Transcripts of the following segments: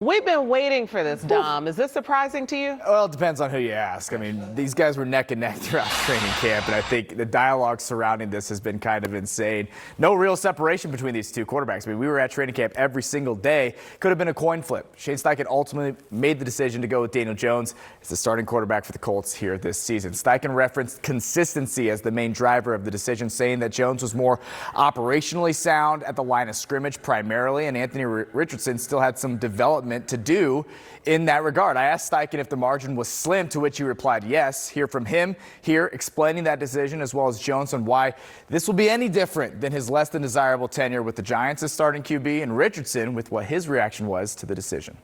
We've been waiting for this, Dom. Is this surprising to you? Well, it depends on who you ask. I mean, these guys were neck and neck throughout training camp, and I think the dialogue surrounding this has been kind of insane. No real separation between these two quarterbacks. I mean, we were at training camp every single day. Could have been a coin flip. Shane Steichen ultimately made the decision to go with Daniel Jones as the starting quarterback for the Colts here this season. Steichen referenced consistency as the main driver of the decision, saying that Jones was more operationally sound at the line of scrimmage primarily, and Anthony Richardson still had some development to do in that regard. I asked Steichen if the margin was slim, to which he replied yes. Hear from him here explaining that decision, as well as Jones on why this will be any different than his less than desirable tenure with the Giants as starting QB, and Richardson with what his reaction was to the decision.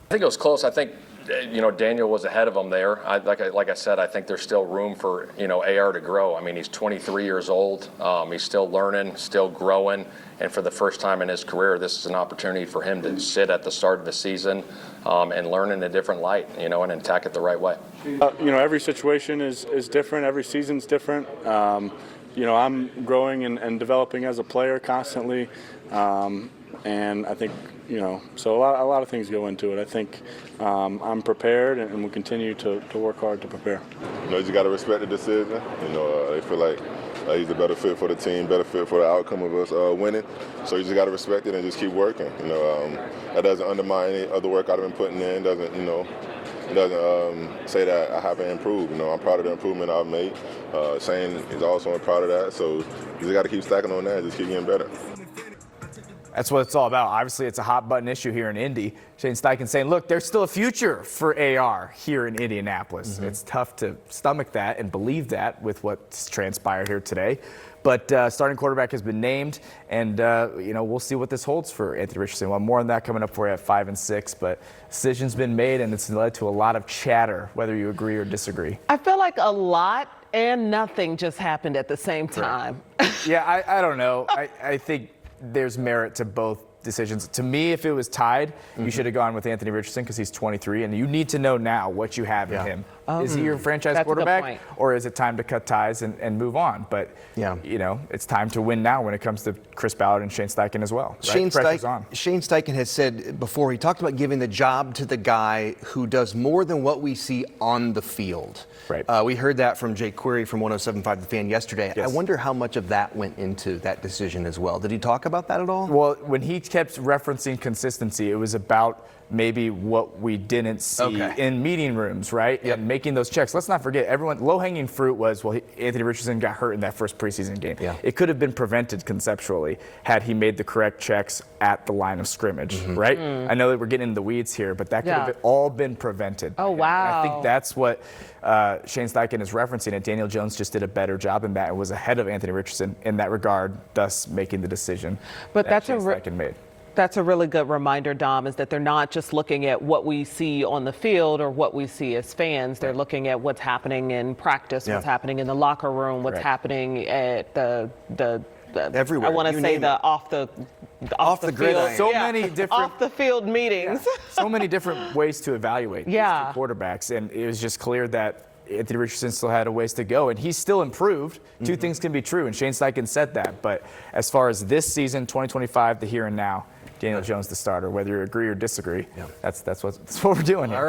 I think it was close. I think, Daniel was ahead of him there. Like I said, I think there's still room for, AR to grow. I mean, he's 23 years old. He's still learning, still growing. And for the first time in his career, this is an opportunity for him to sit at the start of the season and learn in a different light, and attack it the right way. Every situation is different. Every season's different. I'm growing and developing as a player constantly. And I think, so a lot of things go into it. I think I'm prepared and will continue to work hard to prepare. You just got to respect the decision. They feel like he's a better fit for the team, better fit for the outcome of us winning. So you just got to respect it and just keep working. That doesn't undermine any other work I've been putting in. Doesn't say that I haven't improved. I'm proud of the improvement I've made. Shane is also proud of that. So you just got to keep stacking on that and just keep getting better. That's what it's all about. Obviously, it's a hot button issue here in Indy. Shane Steichen saying, look, there's still a future for AR here in Indianapolis. Mm-hmm. It's tough to stomach that and believe that with what's transpired here today. But starting quarterback has been named, and, we'll see what this holds for Anthony Richardson. Well, more on that coming up for you at 5 and 6. But decision's been made, and it's led to a lot of chatter, whether you agree or disagree. I feel like a lot and nothing just happened at the same time. Yeah, I don't know. I think there's merit to both decisions. To me, if it was tied, you should have gone with Anthony Richardson because he's 23, and you need to know now what you have in him. Is he your franchise quarterback, or is it time to cut ties and move on? But, it's time to win now when it comes to Chris Ballard and Shane Steichen as well. Right? Shane Steichen has said before, he talked about giving the job to the guy who does more than what we see on the field. Right. We heard that from Jake Query from 107.5 The Fan yesterday. Yes. I wonder how much of that went into that decision as well. Did he talk about that at all? Well, when he kept referencing consistency, it was about maybe what we didn't see in meeting rooms, right? Yep. And making those checks. Let's not forget, low-hanging fruit was, Anthony Richardson got hurt in that first preseason game. Yeah. It could have been prevented conceptually had he made the correct checks at the line of scrimmage, right? I know that we're getting into the weeds here, but that could have all been prevented. Oh, wow. And I think that's what Shane Steichen is referencing, and Daniel Jones just did a better job in that and was ahead of Anthony Richardson in that regard, thus making the decision that Shane Steichen made. That's a really good reminder, Dom, is that they're not just looking at what we see on the field or what we see as fans. They're looking at what's happening in practice, what's happening in the locker room, what's happening at the everywhere. I want to say the off the grid. So many different off the field meetings. Yeah. So many different ways to evaluate these two quarterbacks, and it was just clear that Anthony Richardson still had a ways to go, and he's still improved. Two things can be true, and Shane Steichen said that. But as far as this season, 2025, the here and now, Daniel Jones the starter. Whether you agree or disagree, that's what we're doing here.